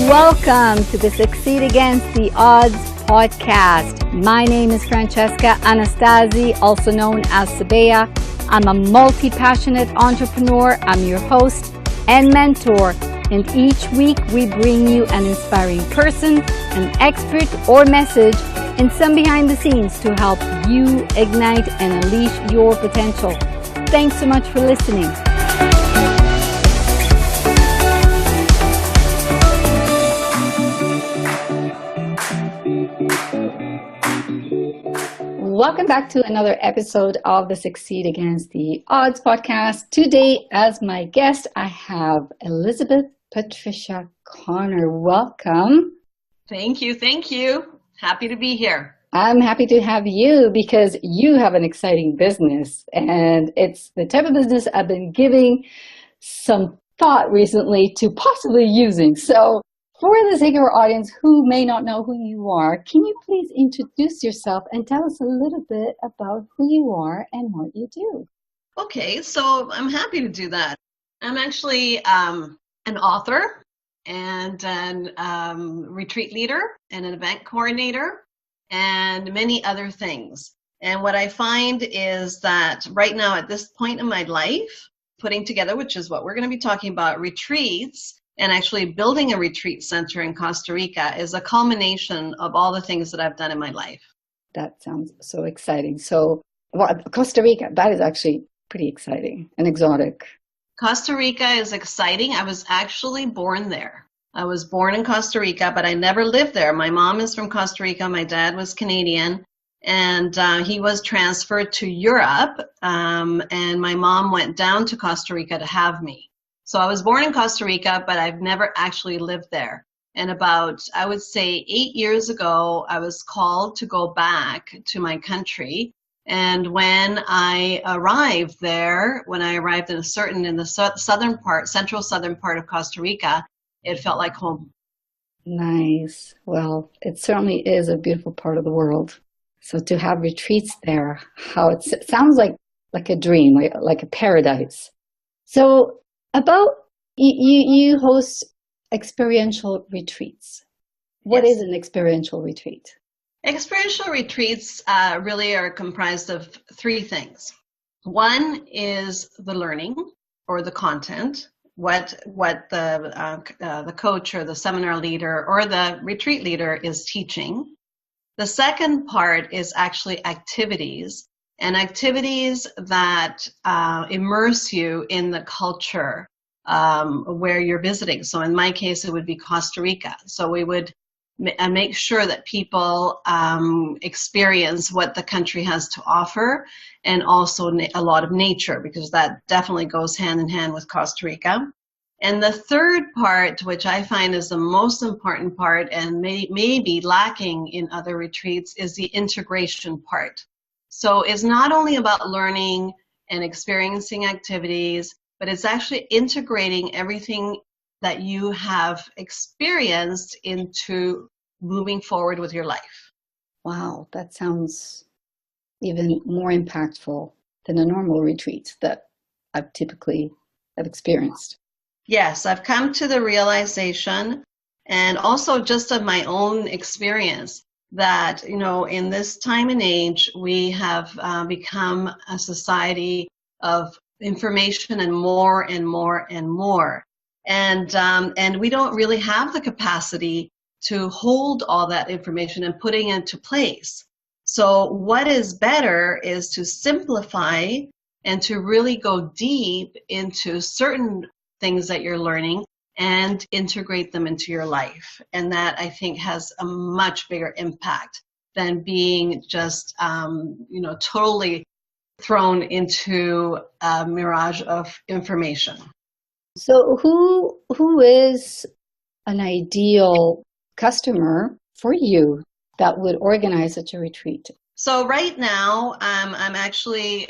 Welcome to the Succeed Against the Odds podcast. My name is Francesca Anastasi, also known as Sabea. I'm a multi-passionate entrepreneur. I'm your host and mentor. And each week we bring you an inspiring person, an expert, or message, and some behind the scenes to help you ignite and unleash your potential. Thanks so much for listening. Welcome back to another episode of the Succeed Against the Odds podcast. Today, as my guest, I have Elizabeth Patricia Connor. Welcome. Thank you. Thank you. Happy to be here. I'm happy to have you because you have an exciting business, and it's the type of business I've been giving some thought recently to possibly using. So for the sake of our audience who may not know who you are, can you please introduce yourself and tell us a little bit about who you are and what you do? Okay, so I'm happy to do that. I'm actually an author and an retreat leader and an event coordinator and many other things. And what I find is that right now at this point in my life, putting together, which is what we're going to be talking about, retreats, and actually building a retreat center in Costa Rica is a culmination of all the things that I've done in my life. That sounds so exciting. So, Costa Rica, that is actually pretty exciting and exotic. Costa Rica is exciting. I was actually born there. I was born in Costa Rica, but I never lived there. My mom is from Costa Rica. My dad was Canadian, and he was transferred to Europe, and my mom went down to Costa Rica to have me. So I was born in Costa Rica, but I've never actually lived there. And about, I would say 8 years ago, I was called to go back to my country. And when I arrived there, when I arrived in the southern part, central southern part of Costa Rica, it felt like home. Nice. Well, it certainly is a beautiful part of the world. So to have retreats there, it sounds like a dream, like a paradise. So about you host experiential retreats. What is an experiential retreat? Experiential retreats really are comprised of three things. One is the learning or the content, what the coach or the seminar leader or the retreat leader is teaching. The second part is actually activities, and activities that immerse you in the culture where you're visiting. So in my case, it would be Costa Rica. So we would make sure that people experience what the country has to offer, and also a lot of nature, because that definitely goes hand in hand with Costa Rica. And the third part, which I find is the most important part and may be lacking in other retreats, is the integration part. So it's not only about learning and experiencing activities, but it's actually integrating everything that you have experienced into moving forward with your life. Wow, that sounds even more impactful than a normal retreat that I've typically experienced. Yes, I've come to the realization, and also just of my own experience, that, in this time and age, we have become a society of information and more and more and more. And we don't really have the capacity to hold all that information and putting it into place. So what is better is to simplify and to really go deep into certain things that you're learning and integrate them into your life. And that, I think, has a much bigger impact than being just, totally thrown into a mirage of information. So who is an ideal customer for you that would organize such a retreat? So right now, I'm actually,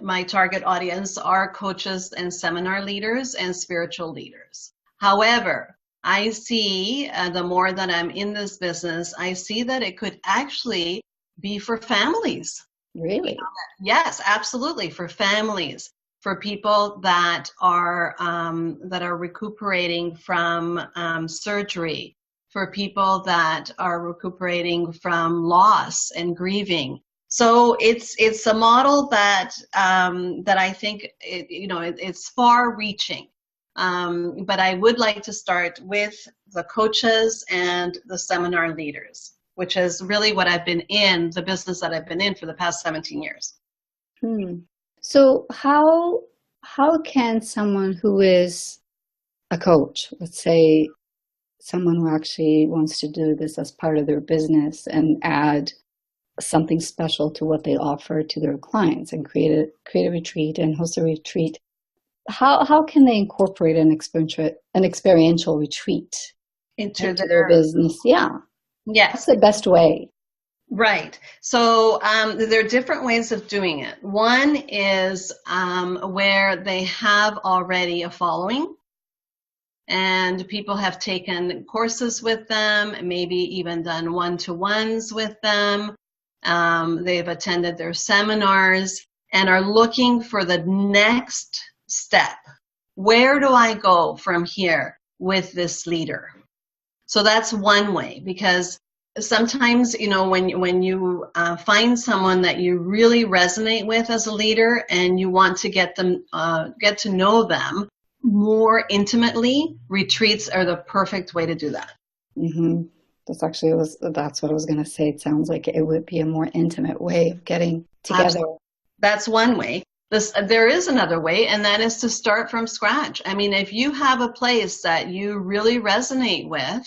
my target audience are coaches and seminar leaders and spiritual leaders. However, I see the more that I'm in this business, I see that it could actually be for families. Really? Yes, absolutely, for families. for people that are recuperating from surgery, for people that are recuperating from loss and grieving. So it's a model that I think it's far-reaching. But I would like to start with the coaches and the seminar leaders, which is really what I've been in, the business that I've been in for the past 17 years. So how can someone who is a coach, let's say someone who actually wants to do this as part of their business and add something special to what they offer to their clients and create a retreat and host a retreat, how can they incorporate an experiential retreat into their business? Yeah. Yes. That's the best way. Right. So there are different ways of doing it. One is where they have already a following and people have taken courses with them, maybe even done one-to-ones with them. They've attended their seminars and are looking for the next step. Where do I go from here with this leader? So that's one way, because sometimes, when you find someone that you really resonate with as a leader and you want to get to know them more intimately, retreats are the perfect way to do that. Mm-hmm. That's what I was going to say. It sounds like it would be a more intimate way of getting together. Absolutely. That's one way. There is another way, and that is to start from scratch. I mean, if you have a place that you really resonate with,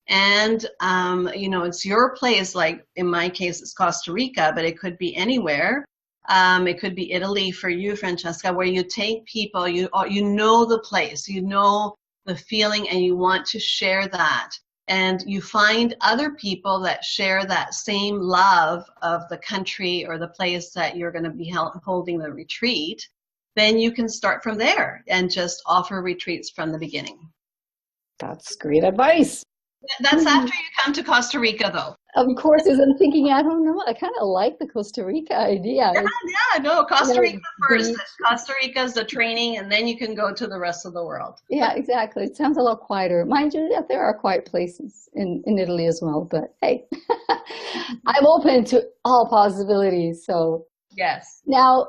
and, it's your place, like in my case, it's Costa Rica, but it could be anywhere. It could be Italy for you, Francesca, where you take people, you know the place, you know the feeling, and you want to share that. And you find other people that share that same love of the country or the place that you're going to be holding the retreat, then you can start from there and just offer retreats from the beginning. That's great advice. That's after you come to Costa Rica, though. Of course, as I'm thinking, I don't know, I kind of like the Costa Rica idea. No, Costa Rica first. Costa Rica is the training, and then you can go to the rest of the world. Yeah, exactly. It sounds a lot quieter. Mind you, there are quiet places in Italy as well, but hey, I'm open to all possibilities. So yes. Now,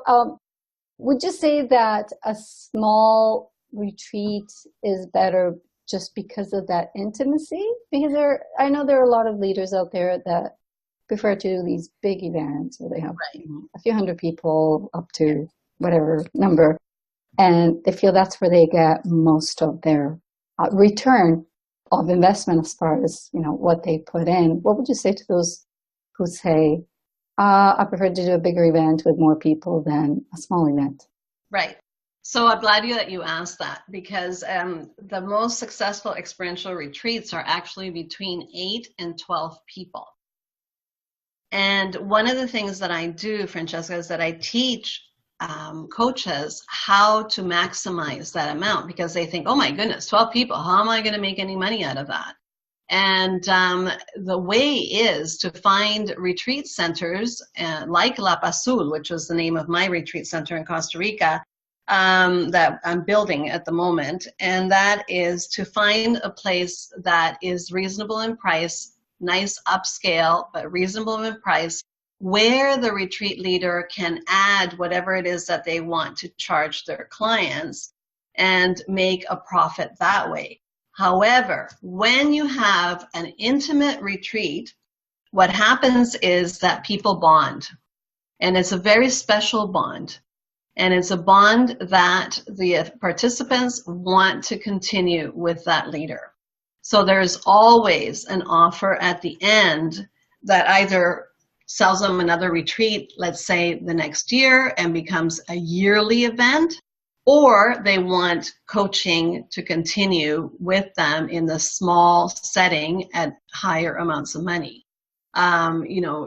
would you say that a small retreat is better just because of that intimacy? Because I know there are a lot of leaders out there that prefer to do these big events where they have a few hundred people up to whatever number, and they feel that's where they get most of their return of investment as far as what they put in. What would you say to those who say, I prefer to do a bigger event with more people than a small event? Right. So I'm glad that you asked that, because the most successful experiential retreats are actually between 8 and 12 people. And one of the things that I do, Francesca, is that I teach coaches how to maximize that amount, because they think, oh my goodness, 12 people, how am I going to make any money out of that? And the way is to find retreat centers like Lapazul, which is the name of my retreat center in Costa Rica, that I'm building at the moment. And that is to find a place that is reasonable in price, nice upscale, but reasonable in price, where the retreat leader can add whatever it is that they want to charge their clients and make a profit that way. However, when you have an intimate retreat, what happens is that people bond, and it's a very special bond. And it's a bond that the participants want to continue with that leader. So there's always an offer at the end that either sells them another retreat, let's say the next year, and becomes a yearly event, or they want coaching to continue with them in the small setting at higher amounts of money.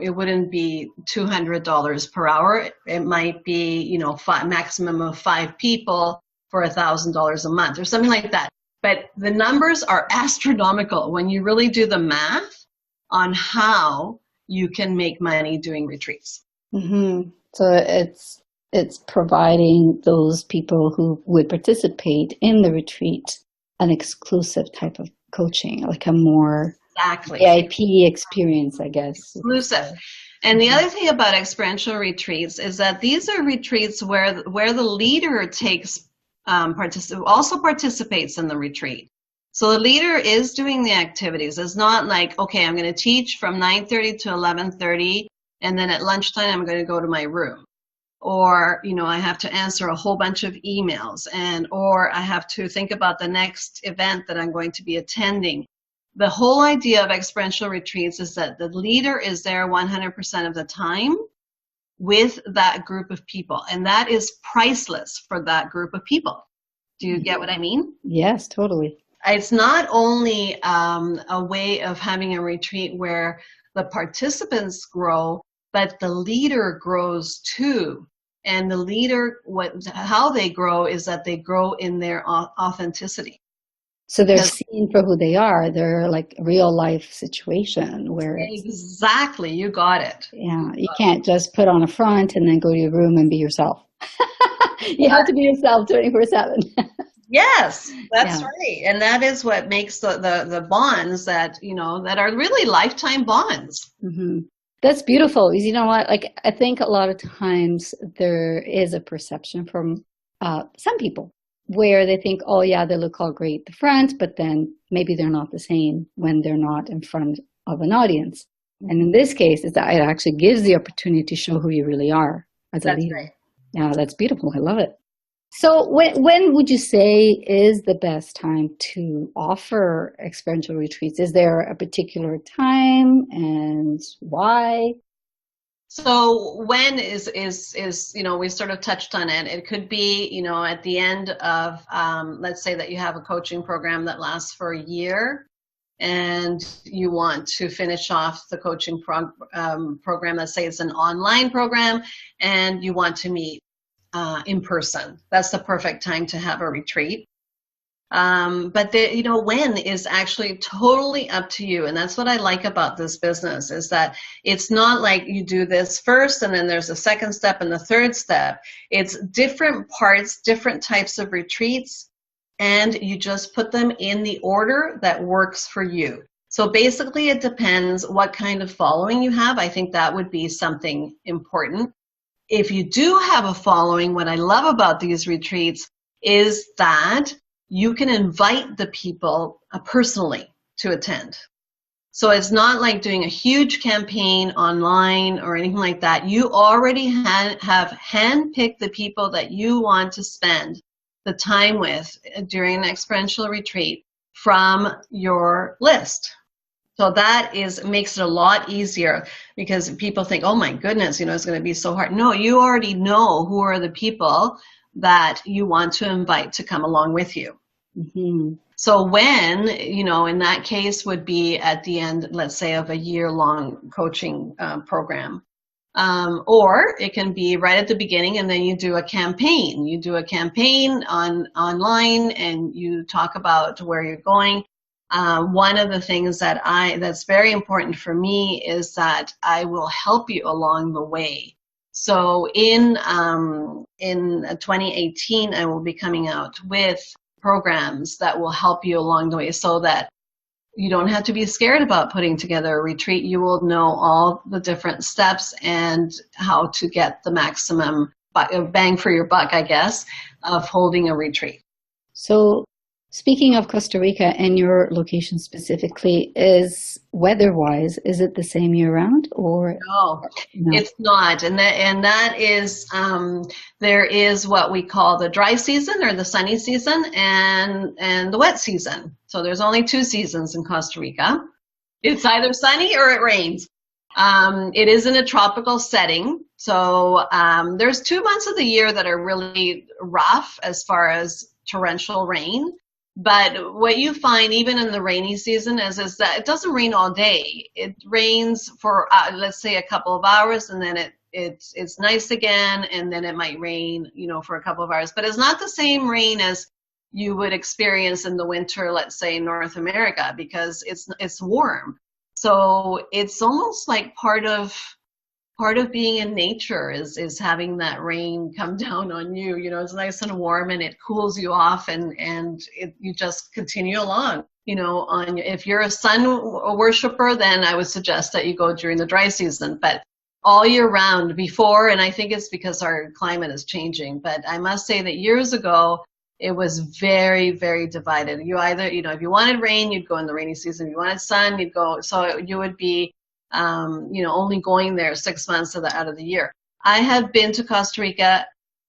It wouldn't be $200 per hour. It might be, maximum of 5 people for $1,000 a month or something like that. But the numbers are astronomical when you really do the math on how you can make money doing retreats. Mm-hmm. So it's it's providing those people who would participate in the retreat an exclusive type of coaching, like a more Exactly. VIP experience, I guess. Exclusive. And the other thing about experiential retreats is that these are retreats where the leader takes also participates in the retreat. So the leader is doing the activities. It's not like, okay, I'm going to teach from 9:30 to 11:30, and then at lunchtime I'm going to go to my room. Or, I have to answer a whole bunch of emails, or I have to think about the next event that I'm going to be attending. The whole idea of experiential retreats is that the leader is there 100% of the time with that group of people, and that is priceless for that group of people. Do you get what I mean? Yes, totally. It's not only a way of having a retreat where the participants grow, but the leader grows too. And the leader, how they grow is that they grow in their authenticity. So they're seen for who they are. They're like a real life situation where exactly, you got it. Yeah, you can't just put on a front and then go to your room and be yourself. You have to be yourself 24/7. Yes, that's right. And that is what makes the bonds that, that are really lifetime bonds. Mm-hmm. That's beautiful. You know what? Like, I think a lot of times there is a perception from some people where they think, oh yeah, they look all great at the front, but then maybe they're not the same when they're not in front of an audience. And in this case, it actually gives the opportunity to show who you really are as a leader. Right. Yeah, that's beautiful. I love it. So when would you say is the best time to offer experiential retreats? Is there a particular time, and why? So when is we sort of touched on it. It could be, at the end of, let's say that you have a coaching program that lasts for a year, and you want to finish off the coaching program. Let's say it's an online program, and you want to meet in person. That's the perfect time to have a retreat. But when is actually totally up to you. And that's what I like about this business, is that it's not like you do this first and then there's a second step and the third step. It's different parts, different types of retreats, and you just put them in the order that works for you. So basically it depends what kind of following you have. I think that would be something important. If you do have a following, what I love about these retreats is that you can invite the people personally to attend. So it's not like doing a huge campaign online or anything like that. You already have handpicked the people that you want to spend the time with during an experiential retreat from your list. So that makes it a lot easier, because people think, oh my goodness, it's going to be so hard. No, you already know who are the people that you want to invite to come along with you. Mm-hmm. So when, in that case would be at the end, let's say, of a year-long coaching program. Or it can be right at the beginning, and then you do a campaign. You do a campaign online, and you talk about where you're going. One of the things that's very important for me is that I will help you along the way. So in 2018, I will be coming out with programs that will help you along the way, so that you don't have to be scared about putting together a retreat. You will know all the different steps and how to get the maximum bang for your buck, I guess, of holding a retreat. So speaking of Costa Rica and your location specifically, is weather-wise, is it the same year-round or? No, it's not. And that is, there is what we call the dry season, or the sunny season, and the wet season. So there's only 2 seasons in Costa Rica. It's either sunny or it rains. It is in a tropical setting. So there's 2 months of the year that are really rough as far as torrential rain. But what you find even in the rainy season is that it doesn't rain all day. It rains for, let's say, a couple of hours, and then it's nice again, and then it might rain, for a couple of hours. But it's not the same rain as you would experience in the winter, let's say, in North America, because it's warm. So it's almost like part of part of being in nature is having that rain come down on you. You know, it's nice and warm and it cools you off, and you just continue along. You know, if you're a sun worshiper, then I would suggest that you go during the dry season, but all year round before, and I think it's because our climate is changing, but I must say that years ago, it was very, very divided. You either, you know, if you wanted rain, you'd go in the rainy season. If you wanted sun, you'd go. So you would be, you know, only going there 6 months out of the year. I have been to Costa Rica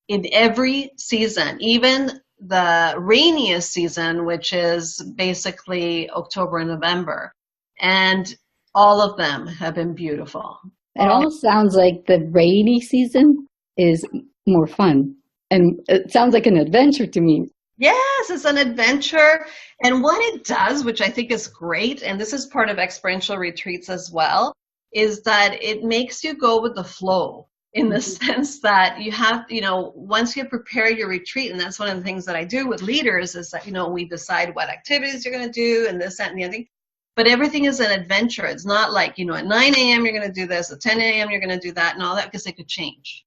in every season, even the rainiest season, which is basically October and November. And all of them have been beautiful. It almost sounds like the rainy season is more fun. And it sounds like an adventure to me. Yes, it's an adventure. And what it does, which I think is great, and this is part of experiential retreats as well, is that it makes you go with the flow in the sense that you have, you know, once you prepare your retreat, and that's one of the things that I do with leaders is that, you know, we decide what activities you're going to do and this, that, and the other thing. But everything is an adventure. It's not like, you know, at 9 a.m. you're going to do this, at 10 a.m. you're going to do that and all that, because it could change.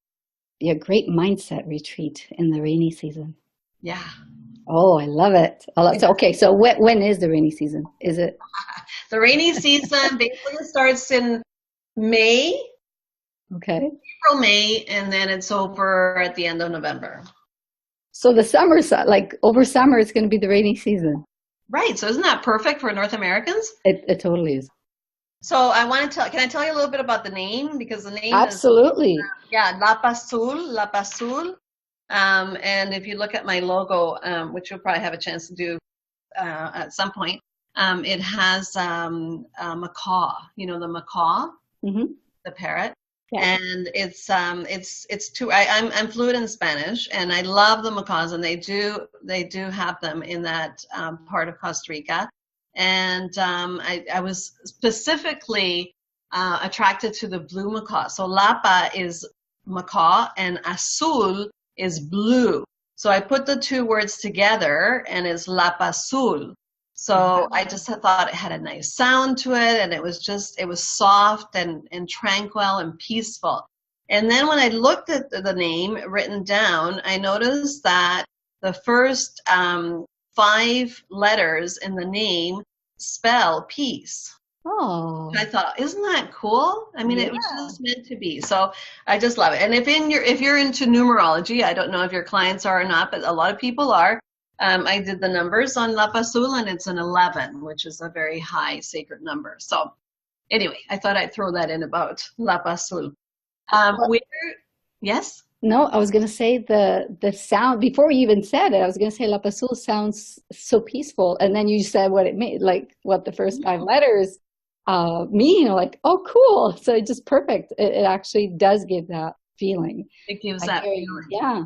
Yeah, great mindset retreat in the rainy season. Yeah. Oh, I love it. Okay, so when is the rainy season? Is it? The rainy season basically starts in May. Okay. April, May, and then it's over at the end of November. So the summer, like over summer, it's going to be the rainy season. Right. So isn't that perfect for North Americans? It totally is. So I want to can I tell you a little bit about the name? Because the name Absolutely. is, Lapazul. And if you look at my logo, which you'll probably have a chance to do at some point, it has a macaw, you know, the macaw, the parrot. Yeah. And it's two. I'm fluent in Spanish, and I love the macaws, and they do have them in that part of Costa Rica. And I was specifically attracted to the blue macaw. So Lapa is macaw, and azul is blue. So I put the two words together, and it's Lapazul. So I just thought it had a nice sound to it, and it was soft and tranquil and peaceful. And then when I looked at the name written down, I noticed that the first 5 letters in the name spell peace. Oh. I thought, isn't that cool? I mean, It was just meant to be. So I just love it. And if you're into numerology, I don't know if your clients are or not, but a lot of people are. I did the numbers on Lapazul, and it's an 11, which is a very high sacred number. So anyway, I thought I'd throw that in about Lapazul. Yes? No, I was going to say the sound, before you even said it, I was going to say Lapazul sounds so peaceful. And then you said what it made, like what the first 5 letters mean. Like, oh, cool. So it's just perfect. It actually does give that feeling. It gives that feeling. Yeah.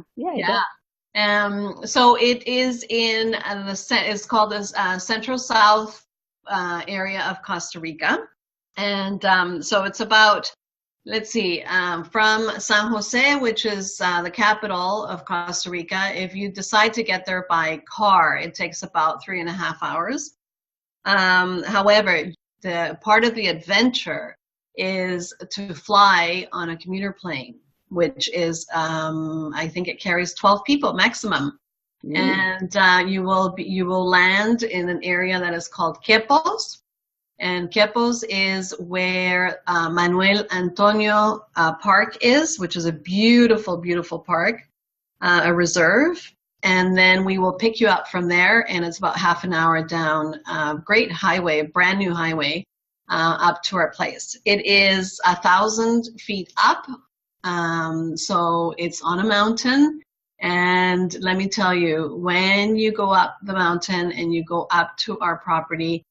So it is in it's called the Central South area of Costa Rica. And so it's about, let's see, from San Jose, which is the capital of Costa Rica. If you decide to get there by car, it takes about 3.5 hours. However, the part of the adventure is to fly on a commuter plane, which is, I think it carries 12 people maximum. And you will land in an area that is called Quepos. And Quepos is where Manuel Antonio Park is, which is a beautiful, beautiful park, a reserve. And then we will pick you up from there, and it's about half an hour down a great highway, a brand new highway, up to our place. It is 1,000 feet up. So it's on a mountain, and let me tell you, when you go up the mountain and you go up to our property,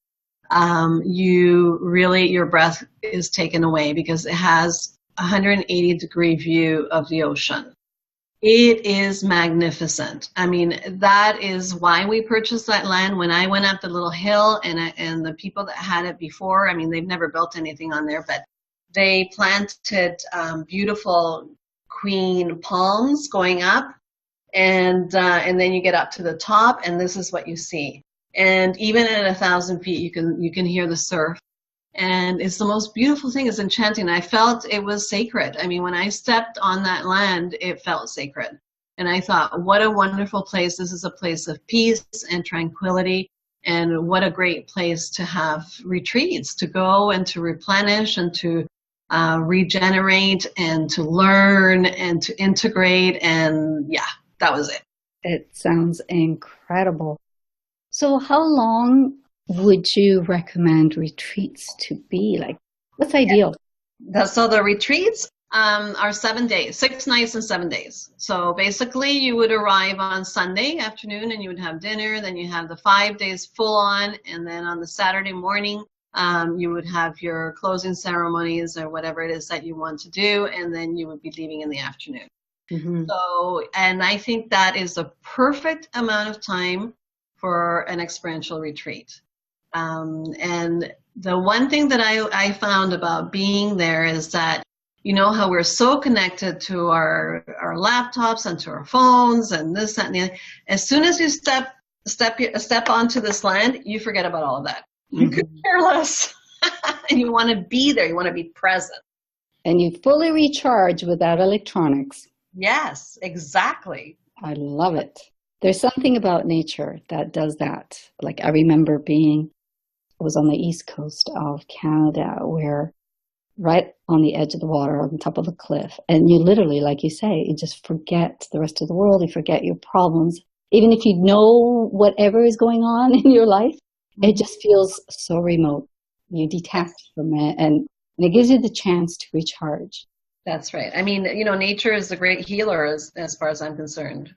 your breath is taken away because it has a 180-degree view of the ocean. It is magnificent. I mean, that is why we purchased that land. When I went up the little hill, and the people that had it before, I mean, they've never built anything on there, but they planted beautiful queen palms going up, and then you get up to the top, and this is what you see. And even at 1,000 feet, you can hear the surf, And it's the most beautiful thing. It's enchanting. I felt it was sacred. I mean, when I stepped on that land, it felt sacred. And I thought, what a wonderful place. This is a place of peace and tranquility. And what a great place to have retreats, to go and to replenish and to regenerate and to learn and to integrate. And yeah, that was it. It sounds incredible. So how long would you recommend retreats to be? Like, what's ideal? So the retreats are 7 days, 6 nights and 7 days. So basically you would arrive on Sunday afternoon and you would have dinner, then you have the 5 days full on, and then on the Saturday morning, you would have your closing ceremonies or whatever it is that you want to do, and then you would be leaving in the afternoon. Mm-hmm. So, and I think that is a perfect amount of time for an experiential retreat. And the one thing that I found about being there is that, you know how we're so connected to our laptops and to our phones and this, that, and the other. As soon as you step onto this land, you forget about all of that. You could care less. And you want to be there. You want to be present. And you fully recharge without electronics. Yes, exactly. I love it. There's something about nature that does that. Like I remember I was on the east coast of Canada, where right on the edge of the water, on top of a cliff, and you literally, like you say, you just forget the rest of the world, you forget your problems. Even if you know whatever is going on in your life, it just feels so remote. You detach from it, and it gives you the chance to recharge. That's right. I mean, you know, nature is a great healer as far as I'm concerned.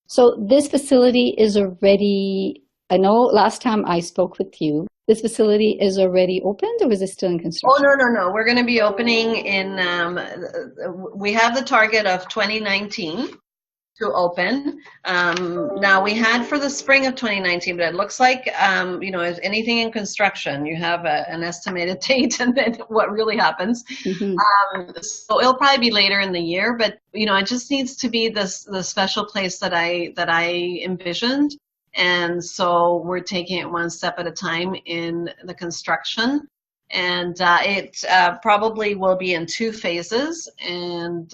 So this facility is already, I know last time I spoke with you, this facility is already opened, or is it still in construction? Oh, no. We're going to be opening in, we have the target of 2019 to open. Now we had for the spring of 2019, but it looks like, you know, as anything in construction, you have an estimated date and then what really happens. Mm-hmm. So it'll probably be later in the year, but you know, it just needs to be the special place that I envisioned. And so we're taking it one step at a time in the construction. And it probably will be in 2 phases. And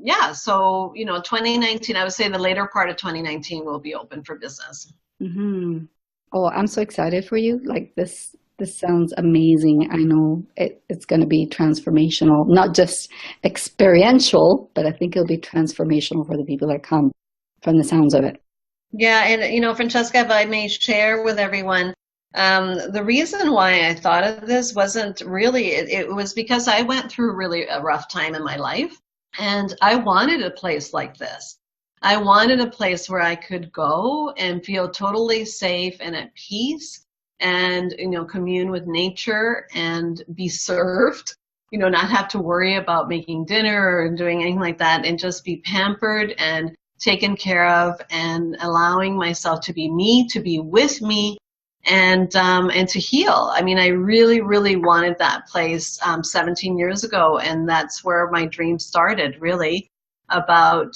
yeah, so, you know, 2019, I would say the later part of 2019 will be open for business. Mm-hmm. Oh, I'm so excited for you. Like this sounds amazing. I know it's going to be transformational, not just experiential, but I think it'll be transformational for the people that come from the sounds of it. Yeah, and you know, Francesca, if I may share with everyone, the reason why I thought of this wasn't really, it was because I went through really a rough time in my life, and I wanted a place like this. I wanted a place where I could go and feel totally safe and at peace and, you know, commune with nature and be served, you know, not have to worry about making dinner or doing anything like that, and just be pampered and taken care of and allowing myself to be me, to be with me, and to heal. I mean, I really, really wanted that place 17 years ago, and that's where my dream started, really, about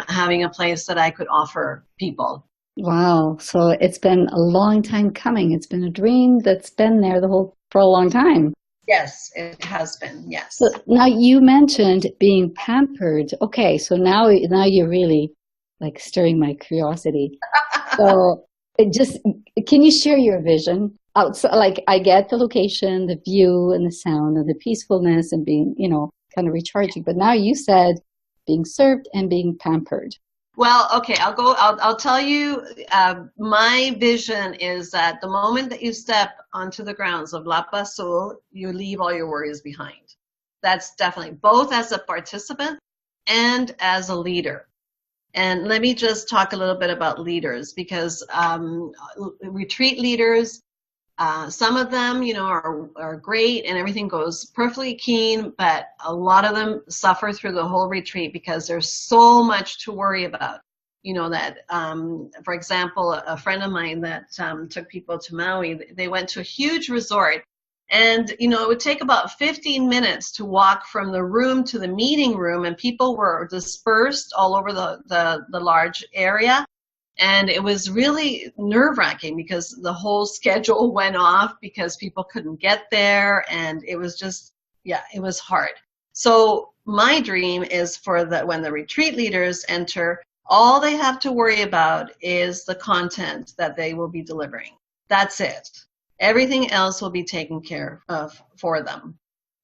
having a place that I could offer people. Wow. So it's been a long time coming. It's been a dream that's been there for a long time. Yes, it has been. Yes. So now you mentioned being pampered. Okay, so now you're really like stirring my curiosity. So can you share your vision? Outside, like I get the location, the view and the sound and the peacefulness and being, you know, kind of recharging. But now you said being served and being pampered. Well, okay, I'll tell you, my vision is that the moment that you step onto the grounds of Lapazul, you leave all your worries behind. That's definitely both as a participant and as a leader. And let me just talk a little bit about leaders, because retreat leaders, some of them, you know, are great and everything goes perfectly keen, but a lot of them suffer through the whole retreat because there's so much to worry about. You know, that, for example, a friend of mine that took people to Maui, they went to a huge resort. And, you know, it would take about 15 minutes to walk from the room to the meeting room, and people were dispersed all over the large area. And it was really nerve-wracking because the whole schedule went off because people couldn't get there, and it was just, yeah, it was hard. So my dream is for when the retreat leaders enter, all they have to worry about is the content that they will be delivering. That's it. Everything else will be taken care of for them.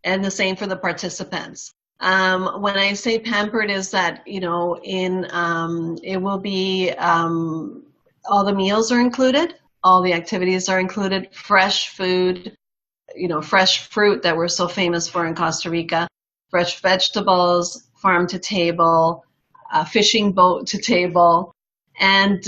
And the same for the participants. When I say pampered, is that, you know, it will be, all the meals are included, all the activities are included, fresh food, you know, fresh fruit that we're so famous for in Costa Rica, fresh vegetables, farm to table, fishing boat to table, and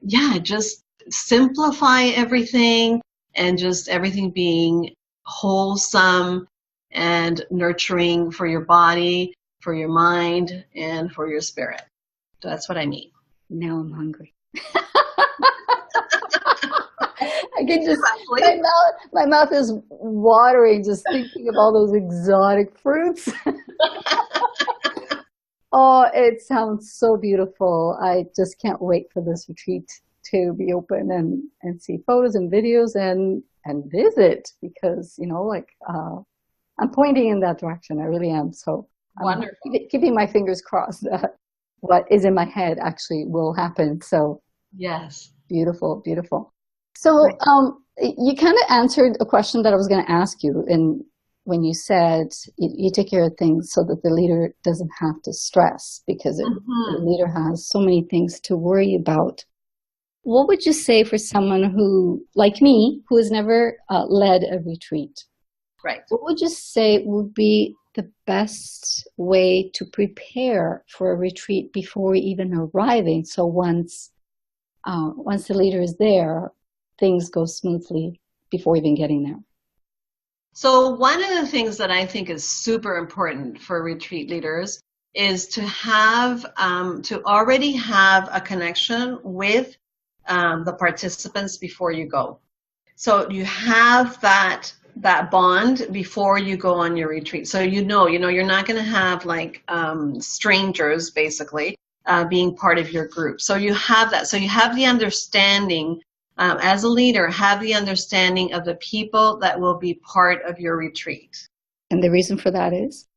yeah, just simplify everything, and just everything being wholesome and nurturing for your body, for your mind, and for your spirit. So that's what I mean. Now I'm hungry. I can just, my mouth is watering just thinking of all those exotic fruits. Oh, it sounds so beautiful. I just can't wait for this retreat to be open and see photos and videos and visit, because, you know, like, I'm pointing in that direction. I really am. So I'm keeping my fingers crossed that what is in my head actually will happen. So yes. Beautiful, beautiful. So you kind of answered a question that I was going to ask you when you said you take care of things so that the leader doesn't have to stress, because the leader has so many things to worry about. What would you say for someone who, like me, who has never led a retreat? Right. What would you say would be the best way to prepare for a retreat before even arriving? So once the leader is there, things go smoothly before even getting there. So one of the things that I think is super important for retreat leaders is to have, to already have a connection with the participants before you go. So you have that bond before you go on your retreat. So you know, you're not going to have like strangers basically being part of your group. So you have that. So you have the understanding, as a leader, have the understanding of the people that will be part of your retreat. And the reason for that is?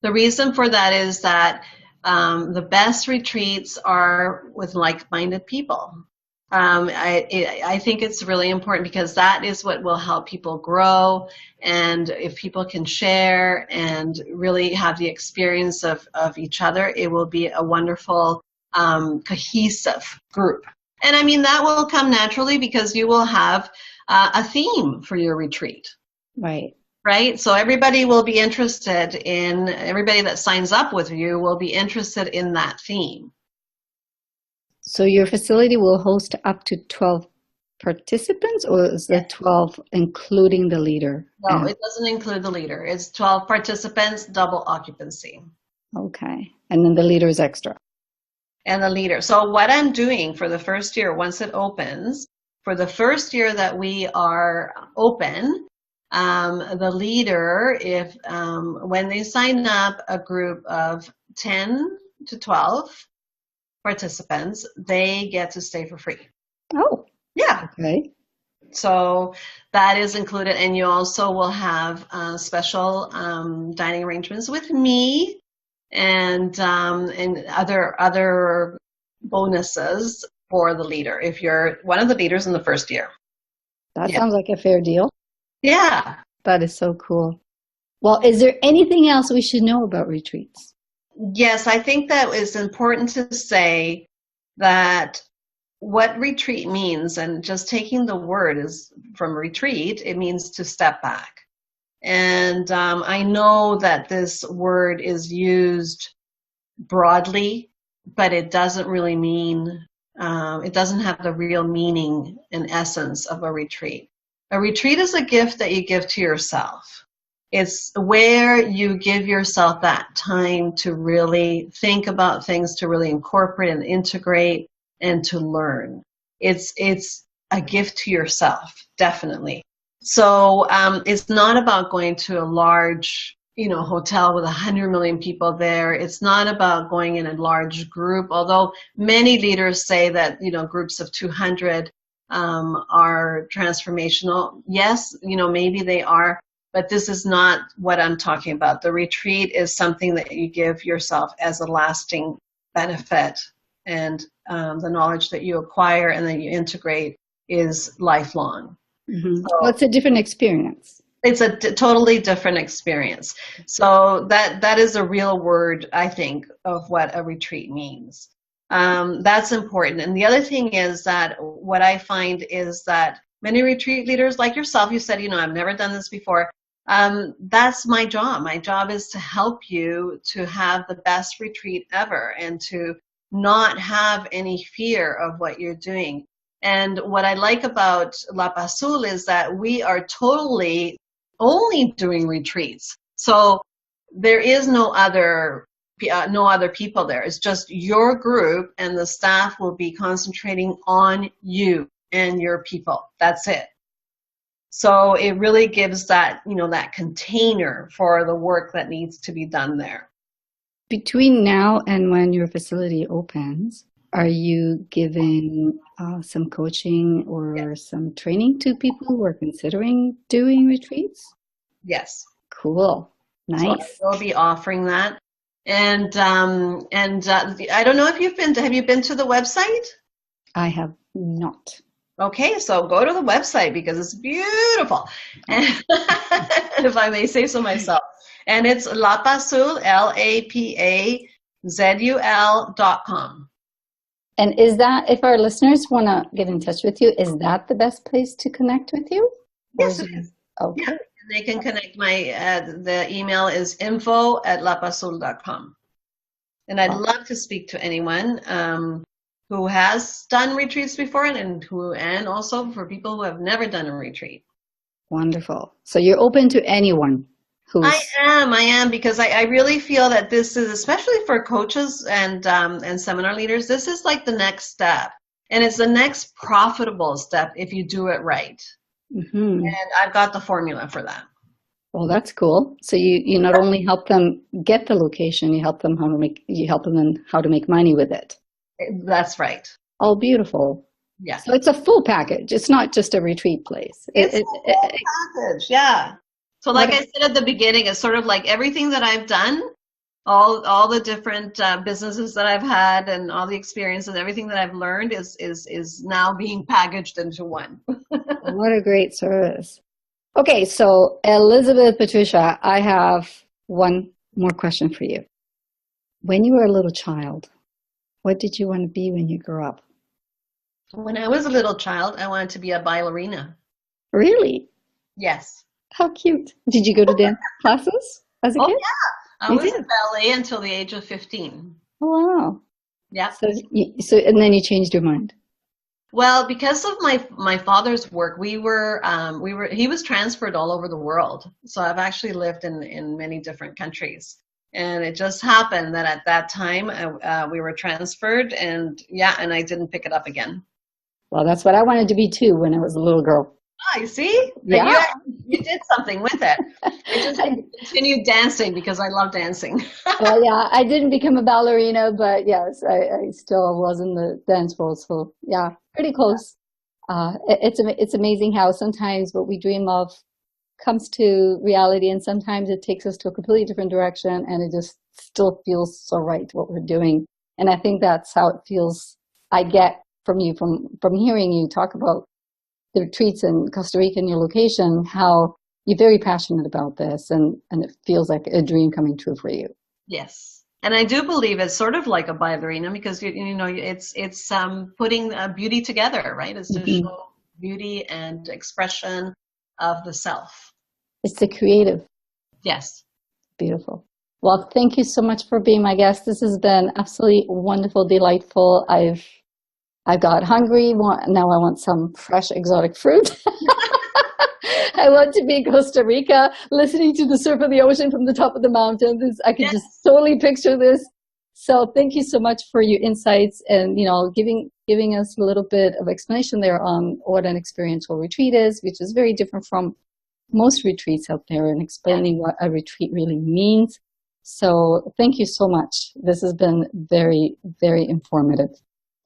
The reason for that is that the best retreats are with like-minded people. I think it's really important because that is what will help people grow. And if people can share and really have the experience of each other, it will be a wonderful, cohesive group. And I mean, that will come naturally because you will have a theme for your retreat. Right. Right? So everybody will be interested in, everybody that signs up with you will be interested in that theme. So your facility will host up to 12 participants, or is that 12 including the leader? No, it doesn't include the leader. It's 12 participants, double occupancy. Okay. And then the leader is extra. And the leader. So what I'm doing for the first year, once it opens, for the first year that we are open, the leader, if when they sign up a group of 10 to 12 participants, they get to stay for free. Oh. Yeah. Okay. So that is included, and you also will have special dining arrangements with me, and other bonuses for the leader if you're one of the leaders in the first year. That sounds like a fair deal. Yeah. That is so cool. Well, is there anything else we should know about retreats? Yes, I think that it's important to say that what retreat means, and just taking the word is from retreat, it means to step back. And I know that this word is used broadly, but it doesn't really mean, it doesn't have the real meaning and essence of a retreat. A retreat is a gift that you give to yourself. It's where you give yourself that time to really think about things, to really incorporate and integrate, and to learn. It's a gift to yourself, definitely. So it's not about going to a large hotel with 100 million people there. It's not about going in a large group, although many leaders say that, groups of 200 are transformational. Yes, maybe they are, but this is not what I'm talking about. The retreat is something that you give yourself as a lasting benefit, and the knowledge that you acquire and then you integrate is lifelong. Mm-hmm. Well, it's a different experience. It's a totally different experience. So that is a real word, I think, of what a retreat means. That's important. And the other thing is that what I find is that many retreat leaders like yourself, you said, I've never done this before. That's my job. My job is to help you to have the best retreat ever and to not have any fear of what you're doing. And what I like about Lapazul is that we are totally only doing retreats. So there is no other people there. It's just your group, and the staff will be concentrating on you and your people. That's it. So it really gives that, that container for the work that needs to be done there. Between now and when your facility opens, are you giving some coaching or some training to people who are considering doing retreats? Yes. Cool. Nice. So we'll be offering that. And I don't know if have you been to the website? I have not. Okay, so go to the website because it's beautiful. And if I may say so myself. And it's Lapazul, LAPAZUL.com. And is that, if our listeners want to get in touch with you, is that the best place to connect with you? Yes, it is. Okay. Yeah. They can connect the email is info@lapazul.com. And I'd love to speak to anyone who has done retreats before and also for people who have never done a retreat. Wonderful. So you're open to anyone who's... I am, because I really feel that this is, especially for coaches and seminar leaders, this is like the next step. And it's the next profitable step if you do it right. Mm-hmm. And I've got the formula for that. Well, that's cool. So you not only help them get the location, you help them in how to make money with it. That's right. Oh, beautiful. Yeah. So it's a full package. It's not just a retreat place. It's a full package. Yeah. So like I said at the beginning, it's sort of like everything that I've done, all the different businesses that I've had and all the experience and everything that I've learned is now being packaged into one. What a great service. Okay, so Elizabeth Patricia, I have one more question for you. When you were a little child, what did you want to be when you grew up? When I was a little child, I wanted to be a ballerina. Really? Yes. How cute. Did you go to dance classes as a kid? Oh, yeah. I was in ballet until the age of 15. Oh, wow. Yeah. So and then you changed your mind. Well, because of my father's work, he was transferred all over the world. So I've actually lived in many different countries. And it just happened that at that time we were transferred and I didn't pick it up again. Well, that's what I wanted to be too when I was a little girl. Ah, you see? Yeah. You did something with it. I just continued dancing because I love dancing. Well, yeah, I didn't become a ballerina, but yes, I still was in the dance world. So yeah, pretty close. It's amazing how sometimes what we dream of comes to reality, and sometimes it takes us to a completely different direction, and it just still feels so right what we're doing. And I think that's how it feels. I get from you from hearing you talk about the retreats in Costa Rica and your location, how you're very passionate about this, and it feels like a dream coming true for you. Yes. And I do believe it's sort of like a ballerina because, it's putting beauty together, right? It's to show beauty and expression of the self. It's the creative. Yes. Beautiful. Well, thank you so much for being my guest. This has been absolutely wonderful, delightful. I got hungry. Now I want some fresh exotic fruit. I want to be in Costa Rica, listening to the surf of the ocean from the top of the mountains. I can just totally picture this. So thank you so much for your insights and, giving us a little bit of explanation there on what an experiential retreat is, which is very different from most retreats out there and explaining what a retreat really means. So thank you so much. This has been very, very informative.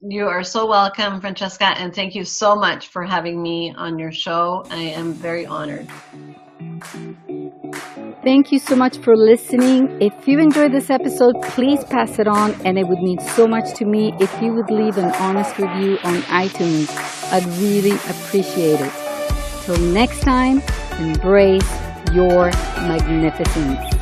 You are so welcome, Francesca, and thank you so much for having me on your show. I am very honored. Thank you so much for listening. If you enjoyed this episode, please pass it on, and it would mean so much to me if you would leave an honest review on iTunes. I'd really appreciate it. Till next time, embrace your magnificence.